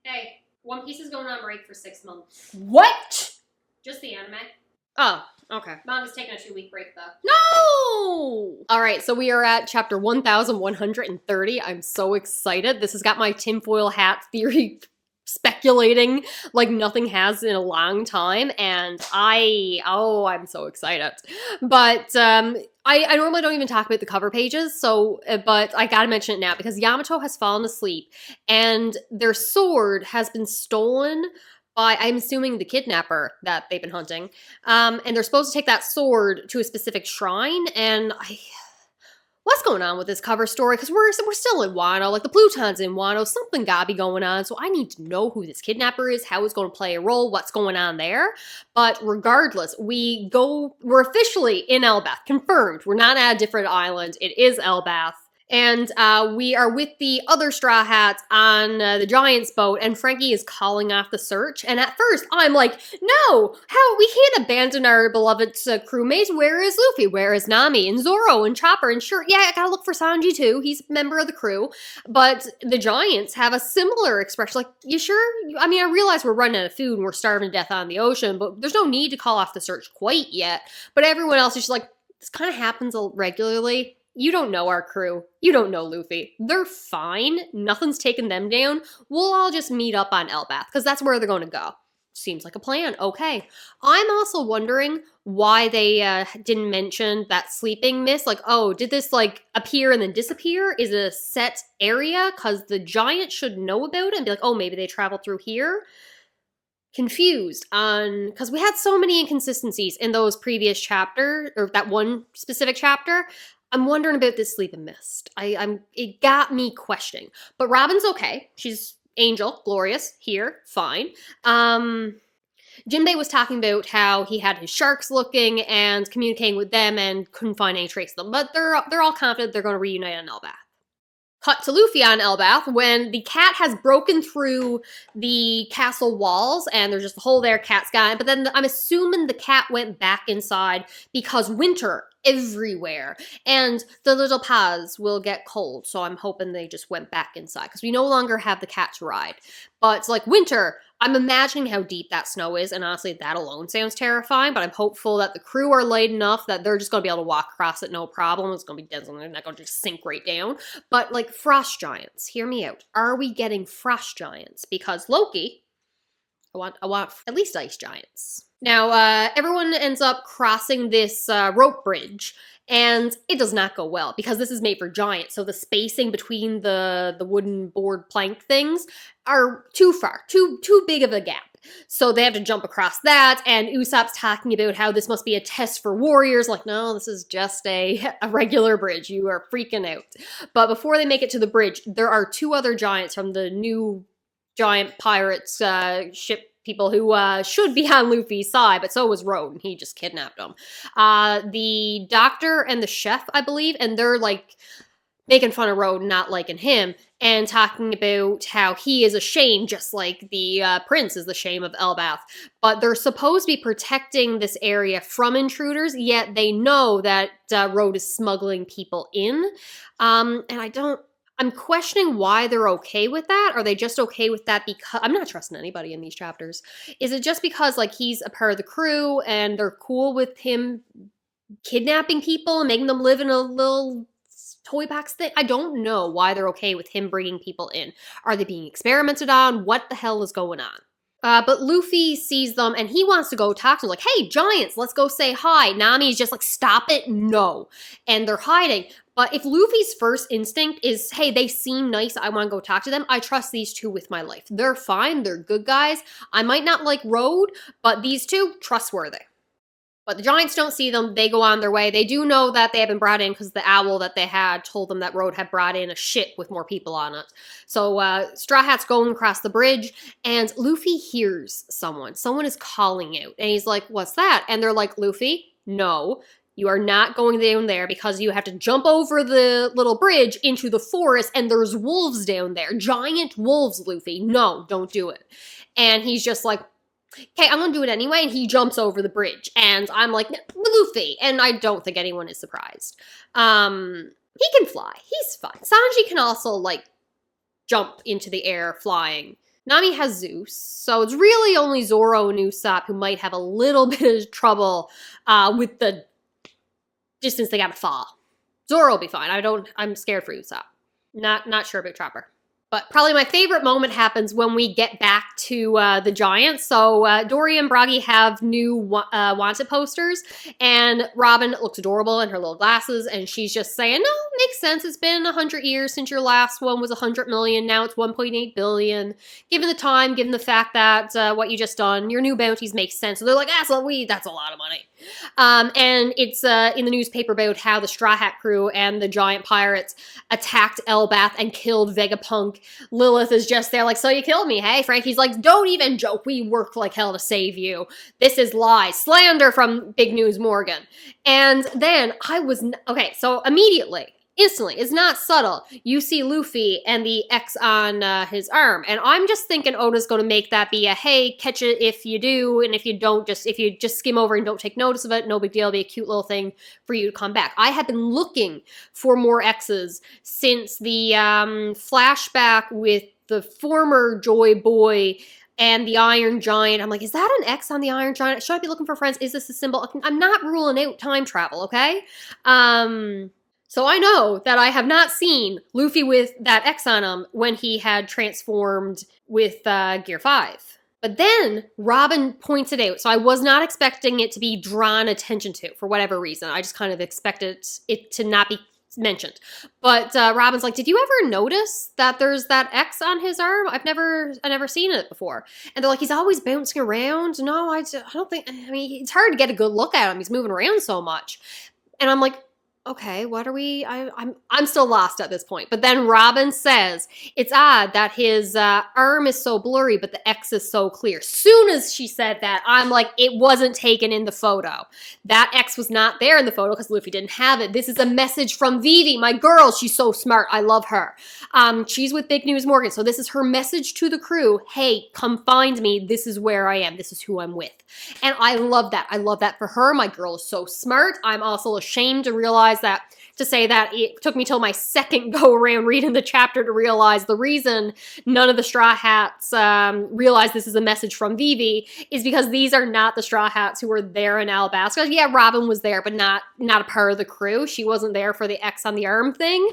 Hey, One Piece is going on break for 6 months. What? Just the anime. Oh, okay. Manga's taking a 2-week break, though. No! Alright, so we are at chapter 1130. I'm so excited. This has got my tinfoil hat theory speculating like nothing has in a long time, and I'm so excited. But I normally don't even talk about the cover pages, so but I gotta mention it now because Yamato has fallen asleep and their sword has been stolen by, I'm assuming, the kidnapper that they've been hunting. And they're supposed to take that sword to a specific shrine, and what's going on with this cover story? Because we're still in Wano, like the Pluton's in Wano, something gotta be going on, so I need to know who this kidnapper is, how it's going to play a role, what's going on there. But regardless, we're officially in Elbaf, confirmed. We're not at a different island, it is Elbaf. And we are with the other Straw Hats on the Giant's boat, and Frankie is calling off the search. And at first, I'm like, no! How? We can't abandon our beloved crewmates. Where is Luffy? Where is Nami? And Zoro? And Chopper? And sure, yeah, I gotta look for Sanji too. He's a member of the crew. But the Giants have a similar expression. Like, you sure? I mean, I realize we're running out of food and we're starving to death on the ocean, but there's no need to call off the search quite yet. But everyone else is just like, this kind of happens regularly. You don't know our crew. You don't know Luffy. They're fine. Nothing's taken them down. We'll all just meet up on Elbaf, because that's where they're going to go. Seems like a plan. Okay. I'm also wondering why they didn't mention that sleeping mist. Like, oh, did this, like, appear and then disappear? Is it a set area? Because the Giant should know about it and be like, oh, maybe they traveled through here? Confused on, because we had so many inconsistencies in those previous chapters, or that one specific chapter. I'm wondering about this sleeping mist. It got me questioning. But Robin's okay. She's Angel, glorious, here, fine. Jinbei was talking about how he had his sharks looking and communicating with them and couldn't find any trace of them. But they're all confident they're going to reunite on Elbaf. Cut to Luffy on Elbaf when the cat has broken through the castle walls and there's just a hole there, cat's gone. But then I'm assuming the cat went back inside because winter everywhere and the little paws will get cold. So I'm hoping they just went back inside because we no longer have the cat to ride. But it's like winter. I'm imagining how deep that snow is, and honestly, that alone sounds terrifying, but I'm hopeful that the crew are light enough that they're just going to be able to walk across it no problem. It's going to be dense and they're not going to just sink right down. But, like, frost giants, hear me out. Are we getting frost giants? Because Loki, I want at least ice giants. Now, everyone ends up crossing this rope bridge, and it does not go well because this is made for giants, so the spacing between the wooden board plank things are too far, too big of a gap. So they have to jump across that, and Usopp's talking about how this must be a test for warriors. Like, no, this is just a regular bridge. You are freaking out. But before they make it to the bridge, there are two other giants from the new giant pirates ship people who should be on Luffy's side, but so was Road, and he just kidnapped them. The doctor and the chef, I believe, and they're, like, making fun of Road and not liking him, and talking about how he is a shame, just like the prince is the shame of Elbaf. But they're supposed to be protecting this area from intruders, yet they know that Road is smuggling people in. And I'm questioning why they're okay with that. Are they just okay with that because... I'm not trusting anybody in these chapters. Is it just because, like, he's a part of the crew and they're cool with him kidnapping people and making them live in a little toy box thing? I don't know why they're okay with him bringing people in. Are they being experimented on? What the hell is going on? But Luffy sees them and he wants to go talk to them. Like, hey, giants, let's go say hi. Nami's just like, stop it, no. And they're hiding. But if Luffy's first instinct is, hey, they seem nice, I want to go talk to them, I trust these two with my life. They're fine, they're good guys. I might not like Road, but these two, trustworthy. But the giants don't see them, they go on their way. They do know that they have been brought in because the owl that they had told them that Road had brought in a ship with more people on it. So Straw Hat's going across the bridge, and Luffy hears someone. Someone is calling out, and he's like, what's that? And they're like, Luffy, no. You are not going down there because you have to jump over the little bridge into the forest and there's wolves down there. Giant wolves, Luffy. No, don't do it. And he's just like, okay, I'm gonna do it anyway. And he jumps over the bridge. And I'm like, Luffy. And I don't think anyone is surprised. He can fly. He's fine. Sanji can also, like, jump into the air flying. Nami has Zeus, so it's really only Zoro and Usopp who might have a little bit of trouble with the distance they gotta fall. Zoro will be fine. I'm scared for Usopp. Not sure about Chopper. But probably my favorite moment happens when we get back to the Giants. So Dory and Bragi have new wanted posters, and Robin looks adorable in her little glasses, and she's just saying, no, makes sense. It's been 100 years since your last one was 100 million. Now it's 1.8 billion. Given the time, given the fact that what you just done, your new bounties make sense. So they're like, that's a lot of money. And it's in the newspaper about how the Straw Hat crew and the giant pirates attacked Elbaph and killed Vegapunk. Lilith is just there like, so you killed me, hey? Frankie's like, don't even joke. We worked like hell to save you. This is lies. Slander from Big News Morgan. And then okay, so immediately, instantly, it's not subtle. You see Luffy and the X on his arm, and I'm just thinking Oda's going to make that be a, hey, catch it if you do, and if you don't, if you just skim over and don't take notice of it, no big deal. It'll be a cute little thing for you to come back. I have been looking for more X's since the flashback with the former Joy Boy and the Iron Giant. I'm like, is that an X on the Iron Giant? Should I be looking for friends? Is this a symbol? I'm not ruling out time travel, okay? So I know that I have not seen Luffy with that X on him when he had transformed with Gear 5. But then Robin points it out, so I was not expecting it to be drawn attention to for whatever reason. I just kind of expected it to not be mentioned. But Robin's like, did you ever notice that there's that X on his arm? I've never seen it before. And they're like, he's always bouncing around. No, I don't think, I mean, it's hard to get a good look at him. He's moving around so much. And I'm like, okay, what are we? I'm still lost at this point. But then Robin says, it's odd that his arm is so blurry, but the X is so clear. Soon as she said that, I'm like, it wasn't taken in the photo. That X was not there in the photo because Luffy didn't have it. This is a message from Vivi, my girl. She's so smart. I love her. She's with Big News Morgan. So this is her message to the crew. Hey, come find me. This is where I am. This is who I'm with. And I love that. I love that for her. My girl is so smart. I'm also ashamed to say that it took me till my second go around reading the chapter to realize the reason none of the Straw Hats realize this is a message from Vivi is because these are not the Straw Hats who were there in Alabasta. Yeah, Robin was there, but not a part of the crew. She wasn't there for the X on the arm thing.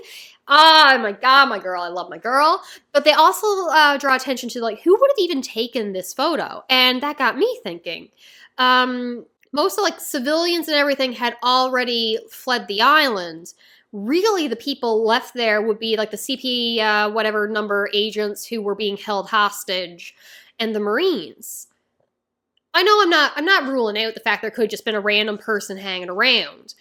Oh my god, my girl. I love my girl. But they also draw attention to, like, who would have even taken this photo? And that got me thinking. Most of, like, civilians and everything had already fled the island. Really, the people left there would be, like, the CP whatever number agents who were being held hostage and the Marines. I know I'm not ruling out the fact there could have just been a random person hanging around.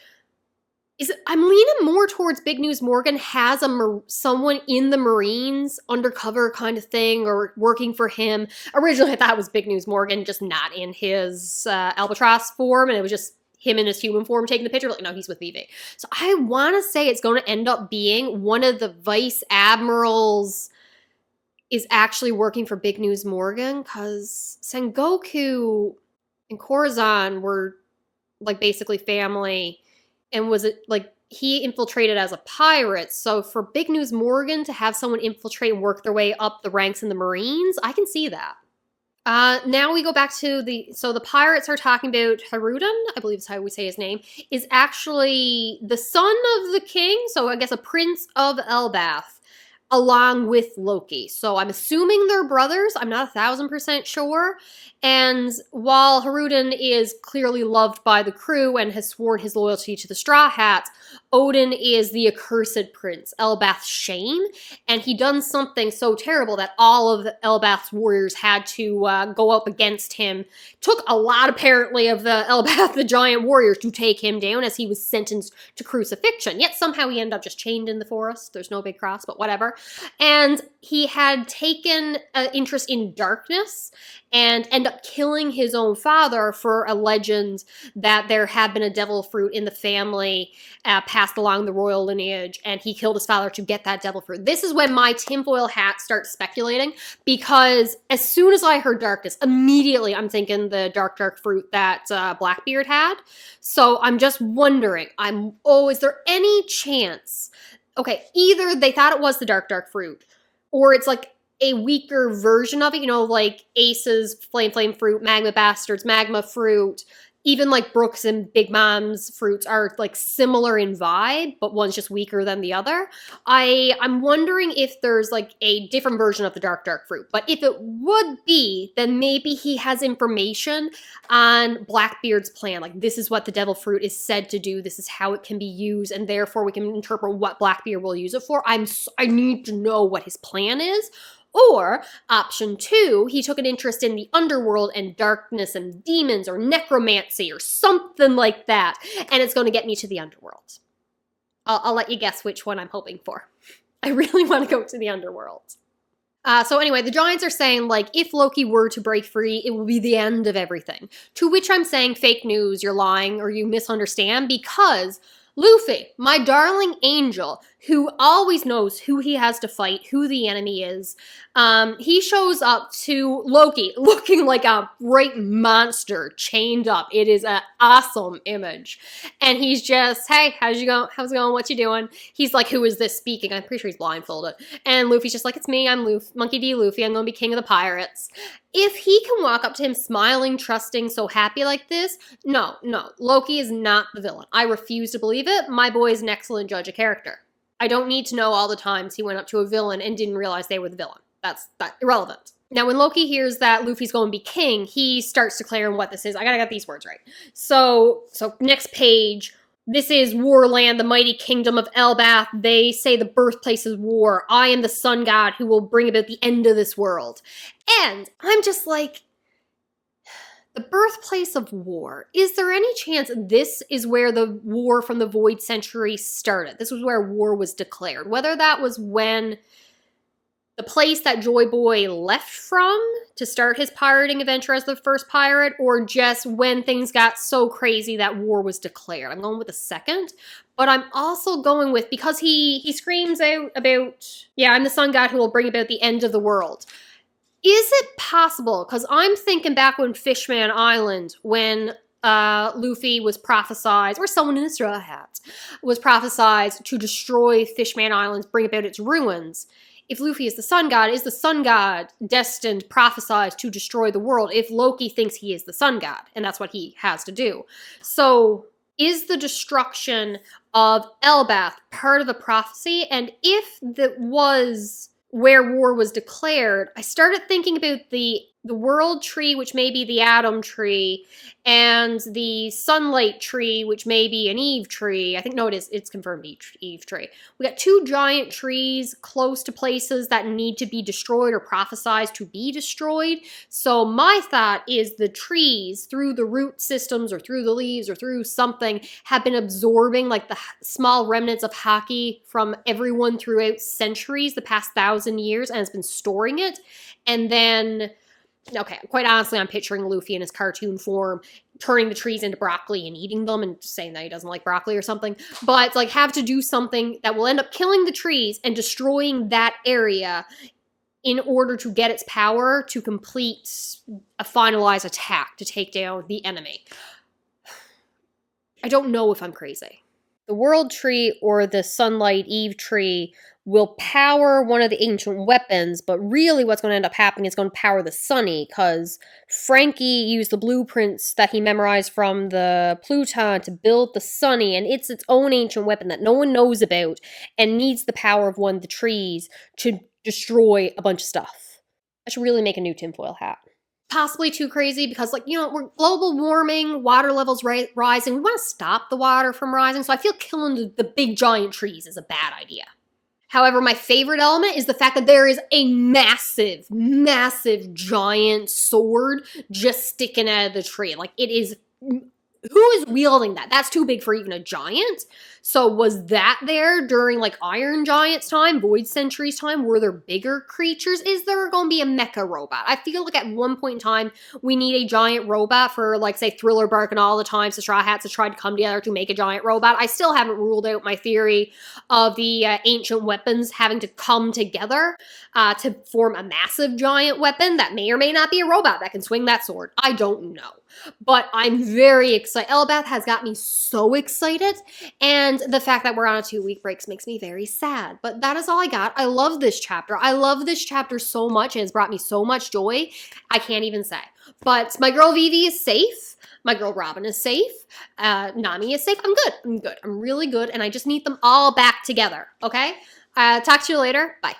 I'm leaning more towards Big News Morgan has someone in the Marines, undercover kind of thing, or working for him. Originally, I thought it was Big News Morgan, just not in his albatross form, and it was just him in his human form taking the picture. Like, no, he's with Vivi. So I want to say it's going to end up being one of the vice admirals is actually working for Big News Morgan, because Sengoku and Corazon were, like, basically family. And was it, like, he infiltrated as a pirate. So for Big News Morgan to have someone infiltrate and work their way up the ranks in the Marines, I can see that. Now we go back to the pirates are talking about Haruden, I believe is how we say his name, is actually the son of the king. So I guess a prince of Elbaf, along with Loki. So I'm assuming they're brothers. I'm not 1,000% sure. And while Haruden is clearly loved by the crew and has sworn his loyalty to the Straw Hats, Odin is the accursed prince, Elbaf's shame, and he done something so terrible that all of Elbaf's warriors had to go up against him. Took a lot, apparently, of the Elbaf, the giant warriors, to take him down as he was sentenced to crucifixion. Yet somehow he ended up just chained in the forest. There's no big cross, but whatever. And he had taken an interest in darkness and end up killing his own father for a legend that there had been a devil fruit in the family passed along the royal lineage, and he killed his father to get that devil fruit. This is when my tinfoil hat starts speculating, because as soon as I heard darkness, immediately I'm thinking the dark fruit that Blackbeard had. So I'm just wondering, is there any chance, okay, either they thought it was the dark fruit, or it's like a weaker version of it, you know, like Ace's Flame Fruit, Magma Bastards, Magma Fruit, even like Brooks and Big Mom's fruits are like similar in vibe, but one's just weaker than the other. I'm wondering if there's like a different version of the dark fruit, but if it would be, then maybe he has information on Blackbeard's plan. Like, this is what the devil fruit is said to do. This is how it can be used, and therefore we can interpret what Blackbeard will use it for. I need to know what his plan is. Or, option 2, he took an interest in the underworld and darkness and demons or necromancy or something like that, and it's going to get me to the underworld. I'll let you guess which one I'm hoping for. I really want to go to the underworld. So anyway, the giants are saying, like, if Loki were to break free, it will be the end of everything. To which I'm saying, fake news, you're lying, or you misunderstand, because Luffy, my darling angel, who always knows who he has to fight, who the enemy is, he shows up to Loki looking like a great monster chained up. It is an awesome image. And he's just, hey, how's it going? What you doing? He's like, who is this speaking? I'm pretty sure he's blindfolded. And Luffy's just like, it's me, I'm Monkey D. Luffy, I'm gonna be king of the pirates. If he can walk up to him smiling, trusting, so happy like this, no, Loki is not the villain. I refuse to believe it. My boy is an excellent judge of character. I don't need to know all the times he went up to a villain and didn't realize they were the villain. That's irrelevant. Now, when Loki hears that Luffy's going to be king, he starts declaring what this is. I gotta get these words right. So next page. This is Warland, the mighty kingdom of Elbaf. They say the birthplace is war. I am the sun god who will bring about the end of this world. And I'm just like, the birthplace of war. Is there any chance this is where the war from the Void Century started? This was where war was declared. Whether that was when the place that Joy Boy left from to start his pirating adventure as the first pirate, or just when things got so crazy that war was declared. I'm going with the second, but I'm also going with, because he screams out about, yeah, I'm the sun god who will bring about the end of the world. Is it possible, because I'm thinking back when Fishman Island, when Luffy was prophesied, or someone in a straw hat, was prophesied to destroy Fishman Island, bring about its ruins. If Luffy is the sun god destined, prophesied to destroy the world if Loki thinks he is the sun god? And that's what he has to do. So, is the destruction of Elbaf part of a prophecy? And if that was where war was declared, I started thinking about the world tree, which may be the atom tree, and the sunlight tree, which may be an Eve tree. I think, no, it's confirmed Eve tree. We got two giant trees close to places that need to be destroyed or prophesized to be destroyed. So my thought is the trees, through the root systems or through the leaves or through something, have been absorbing like the small remnants of haki from everyone throughout centuries, the past 1,000 years, and has been storing it. And then, okay, quite honestly, I'm picturing Luffy in his cartoon form, turning the trees into broccoli and eating them and saying that he doesn't like broccoli or something. But like, have to do something that will end up killing the trees and destroying that area in order to get its power to complete a finalized attack to take down the enemy. I don't know if I'm crazy. The World Tree or the Sunlight Eve Tree will power one of the ancient weapons, but really what's going to end up happening is going to power the Sunny, because Frankie used the blueprints that he memorized from the Pluton to build the Sunny, and it's its own ancient weapon that no one knows about and needs the power of one of the trees to destroy a bunch of stuff. I should really make a new tinfoil hat. Possibly too crazy because, like, you know, we're global warming, water levels rising. We want to stop the water from rising, so I feel killing the big giant trees is a bad idea. However, my favorite element is the fact that there is a massive, massive giant sword just sticking out of the tree. Like, it is... Who is wielding that? That's too big for even a giant. So was that there during like Iron Giant's time, Void Century's time? Were there bigger creatures? Is there going to be a mecha robot? I feel like at one point in time, we need a giant robot for like, say, Thriller Bark and all the times the Straw Hats have tried to come together to make a giant robot. I still haven't ruled out my theory of the ancient weapons having to come together to form a massive giant weapon that may or may not be a robot that can swing that sword. I don't know. But I'm very excited excited. Elbaf has got me so excited. And the fact that we're on a 2-week break makes me very sad. But that is all I got. I love this chapter. I love this chapter so much. It has brought me so much joy. I can't even say. But my girl Vivi is safe. My girl Robin is safe. Nami is safe. I'm good. I'm good. I'm really good. And I just need them all back together. Okay? Talk to you later. Bye.